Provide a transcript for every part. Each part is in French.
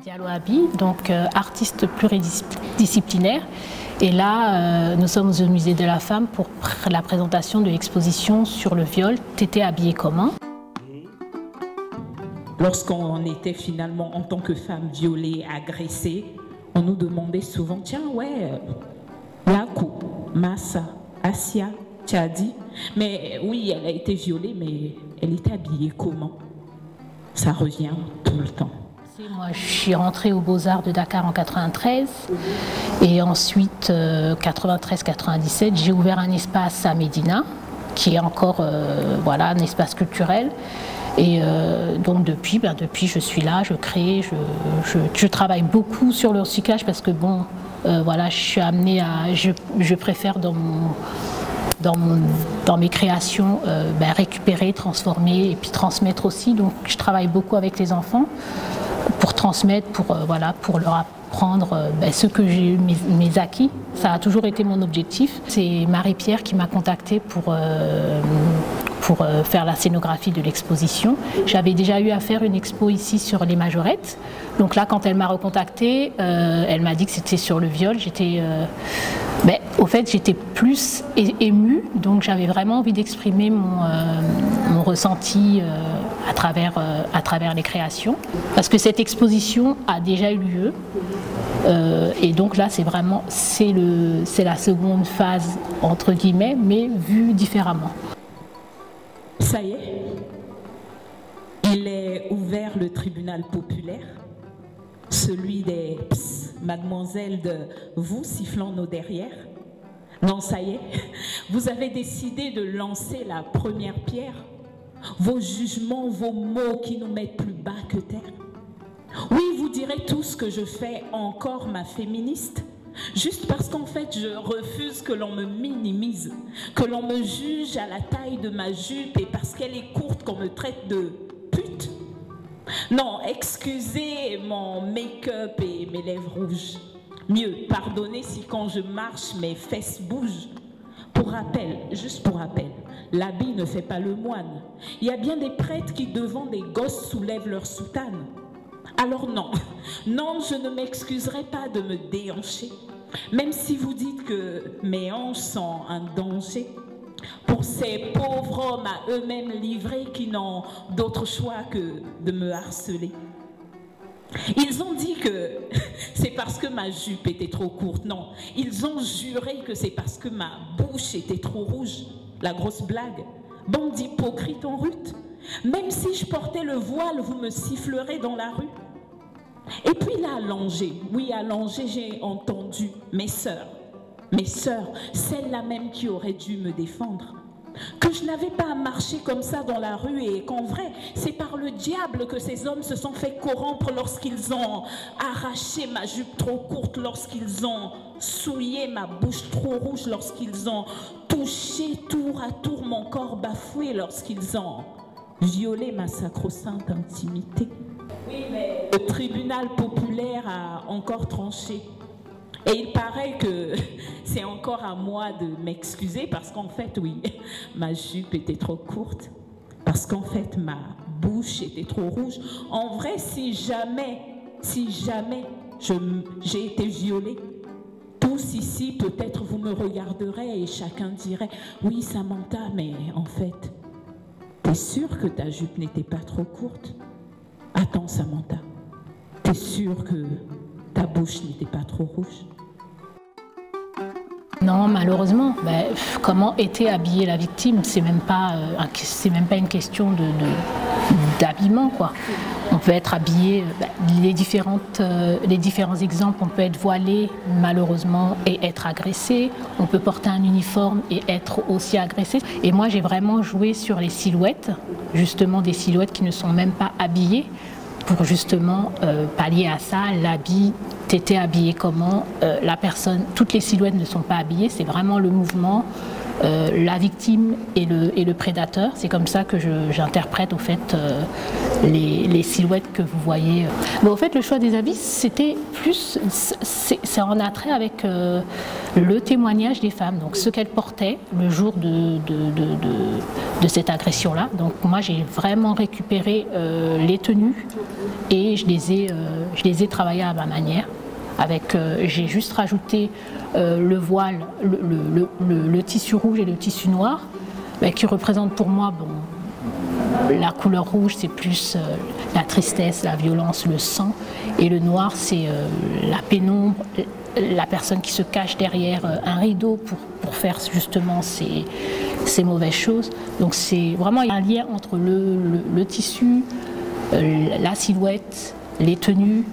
Diallo Abi, donc artiste pluridisciplinaire. Et là, nous sommes au Musée de la Femme pour la présentation de l'exposition sur le viol, T'étais habillée comment? Lorsqu'on était finalement en tant que femme violée, agressée, on nous demandait souvent, tiens, ouais, Yakou, Massa, Asia, Tchadi. Mais oui, elle a été violée, mais elle était habillée comment? Ça revient tout le temps. Moi, je suis rentrée aux Beaux-Arts de Dakar en 93 et ensuite, 93-97, j'ai ouvert un espace à Médina qui est encore voilà, un espace culturel. Et donc depuis, je suis là, je crée, je travaille beaucoup sur le recyclage parce que bon, voilà, je suis amenée à, je préfère dans mes créations récupérer, transformer et puis transmettre aussi. Donc je travaille beaucoup avec les enfants pour transmettre, voilà, pour leur apprendre ce que j'ai eu, mes acquis. Ça a toujours été mon objectif. C'est Marie-Pierre qui m'a contactée pour faire la scénographie de l'exposition. J'avais déjà eu à faire une expo ici sur les majorettes. Donc là, quand elle m'a recontactée, elle m'a dit que c'était sur le viol. J'étais, au fait, j'étais plus émue, donc j'avais vraiment envie d'exprimer mon ressenti à travers les créations. Parce que cette exposition a déjà eu lieu. Et donc là, c'est la seconde phase, entre guillemets, mais vue différemment. Ça y est, il est ouvert le tribunal populaire, celui des mademoiselles de vous sifflant nos derrières. Non, ça y est, vous avez décidé de lancer la première pierre. Vos jugements, vos mots qui nous mettent plus bas que terre. Oui, vous direz tous que je fais encore ma féministe. Juste parce qu'en fait, je refuse que l'on me minimise, que l'on me juge à la taille de ma jupe et parce qu'elle est courte qu'on me traite de pute. Non, excusez mon make-up et mes lèvres rouges. Mieux, pardonnez si quand je marche, mes fesses bougent. Pour rappel, juste pour rappel, l'habit ne fait pas le moine. Il y a bien des prêtres qui, devant des gosses, soulèvent leur soutane. Alors non, non, je ne m'excuserai pas de me déhancher, même si vous dites que mes hanches sont un danger pour ces pauvres hommes à eux-mêmes livrés qui n'ont d'autre choix que de me harceler. Ils ont dit que c'est parce que ma jupe était trop courte. Non, ils ont juré que c'est parce que ma bouche était trop rouge. La grosse blague. Bande d'hypocrites en rute. Même si je portais le voile, vous me sifflerez dans la rue. Et puis là, à Langer, oui, à Langer, j'ai entendu mes sœurs, celles-là même qui auraient dû me défendre, que je n'avais pas à marcher comme ça dans la rue et qu'en vrai, c'est par le diable que ces hommes se sont fait corrompre lorsqu'ils ont arraché ma jupe trop courte, lorsqu'ils ont souillé ma bouche trop rouge, lorsqu'ils ont touché tour à tour mon corps bafoué, lorsqu'ils ont violé ma sacro-sainte intimité. Oui, mais le tribunal populaire a encore tranché. Et il paraît que c'est encore à moi de m'excuser parce qu'en fait, oui, ma jupe était trop courte. Parce qu'en fait, ma bouche était trop rouge. En vrai, si jamais j'ai été violée, tous ici, peut-être vous me regarderez et chacun dirait « Oui, Samantha, mais en fait, t'es sûre que ta jupe n'était pas trop courte ? Attends, Samantha, t'es sûre que ta bouche n'était pas trop rouge ? » Non, malheureusement. Comment était habillée la victime? C'est même pas une question d'habillement, quoi. On peut être habillé, les différents exemples, on peut être voilé malheureusement et être agressé, on peut porter un uniforme et être aussi agressé. Et moi j'ai vraiment joué sur les silhouettes, justement des silhouettes qui ne sont même pas habillées, pour justement pallier à ça. L'habit, t'étais habillé comment, la personne, toutes les silhouettes ne sont pas habillées, c'est vraiment le mouvement la victime et le prédateur. C'est comme ça que j'interprète au fait les silhouettes que vous voyez. Au fait, le choix des habits, c'était plus, c'est en attrait avec le témoignage des femmes, donc ce qu'elles portaient le jour de cette agression-là. Donc moi, j'ai vraiment récupéré les tenues et je les ai travaillées à ma manière. J'ai juste rajouté le voile, le tissu rouge et le tissu noir, qui représentent pour moi, la couleur rouge, c'est plus la tristesse, la violence, le sang, et le noir, c'est la pénombre, la personne qui se cache derrière un rideau pour faire justement ces mauvaises choses. Donc c'est vraiment un lien entre le tissu, la silhouette, les tenues.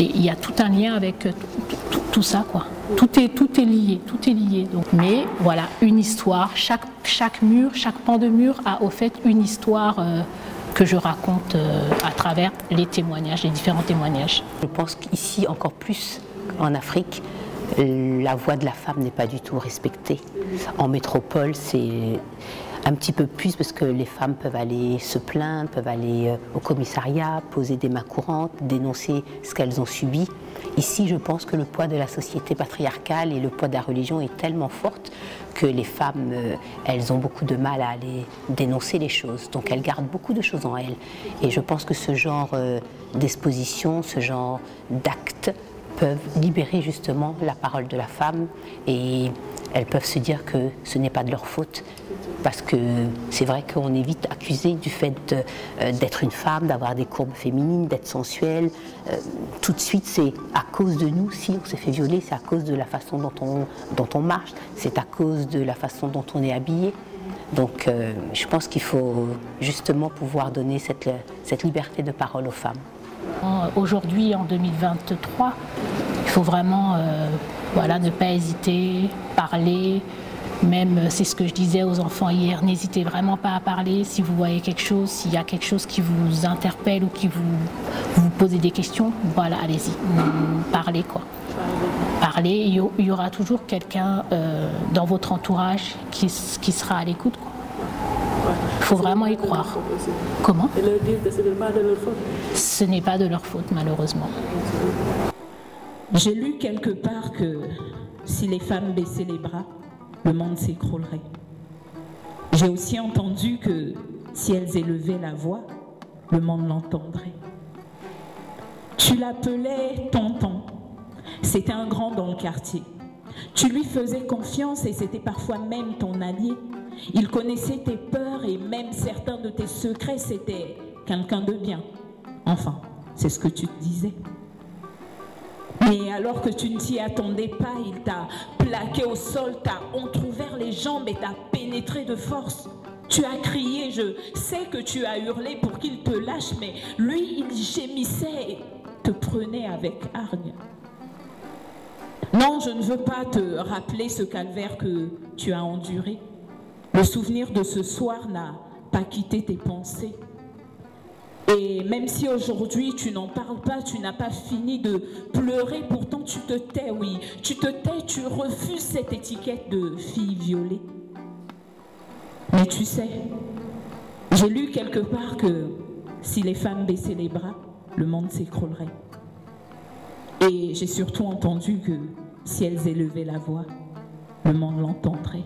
Et il y a tout un lien avec tout ça, quoi. Tout est lié, tout est lié. Donc, mais voilà, une histoire. Chaque mur, chaque pan de mur a au fait une histoire que je raconte à travers les témoignages, les différents témoignages. Je pense qu'ici, encore plus en Afrique, la voix de la femme n'est pas du tout respectée. En métropole, c'est un petit peu plus parce que les femmes peuvent aller se plaindre, peuvent aller au commissariat, poser des mains courantes, dénoncer ce qu'elles ont subi. Ici, je pense que le poids de la société patriarcale et le poids de la religion est tellement fort que les femmes, elles ont beaucoup de mal à aller dénoncer les choses. Donc elles gardent beaucoup de choses en elles. Et je pense que ce genre d'exposition, ce genre d'actes peuvent libérer justement la parole de la femme et elles peuvent se dire que ce n'est pas de leur faute. Parce que c'est vrai qu'on est vite accusé du fait d'être une femme, d'avoir des courbes féminines, d'être sensuelle. Tout de suite, c'est à cause de nous, si on s'est fait violer, c'est à cause de la façon dont on marche, c'est à cause de la façon dont on est habillé. Donc je pense qu'il faut justement pouvoir donner cette liberté de parole aux femmes. Aujourd'hui, en 2023, il faut vraiment ne pas hésiter, parler. Même, c'est ce que je disais aux enfants hier, n'hésitez vraiment pas à parler si vous voyez quelque chose, s'il y a quelque chose qui vous interpelle ou qui vous posez des questions, voilà, allez-y, parlez quoi. Parlez, il y aura toujours quelqu'un dans votre entourage qui sera à l'écoute. Il faut vraiment y croire. Comment? Et leur dire que ce n'est pas de leur faute. Ce n'est pas de leur faute, malheureusement. J'ai lu quelque part que si les femmes baissaient les bras, le monde s'écroulerait. J'ai aussi entendu que si elles élevaient la voix, le monde l'entendrait. Tu l'appelais tonton. C'était un grand dans le quartier. Tu lui faisais confiance et c'était parfois même ton allié. Il connaissait tes peurs et même certains de tes secrets, c'était quelqu'un de bien. Enfin, c'est ce que tu te disais. Mais alors que tu ne t'y attendais pas, il t'a plaqué au sol, t'a entrouvert les jambes et t'a pénétré de force. Tu as crié, je sais que tu as hurlé pour qu'il te lâche, mais lui, il gémissait et te prenait avec hargne. Non, je ne veux pas te rappeler ce calvaire que tu as enduré. Le souvenir de ce soir n'a pas quitté tes pensées. Et même si aujourd'hui tu n'en parles pas, tu n'as pas fini de pleurer, pourtant tu te tais, oui. Tu te tais, tu refuses cette étiquette de fille violée. Mais tu sais, j'ai lu quelque part que si les femmes baissaient les bras, le monde s'écroulerait. Et j'ai surtout entendu que si elles élevaient la voix, le monde l'entendrait.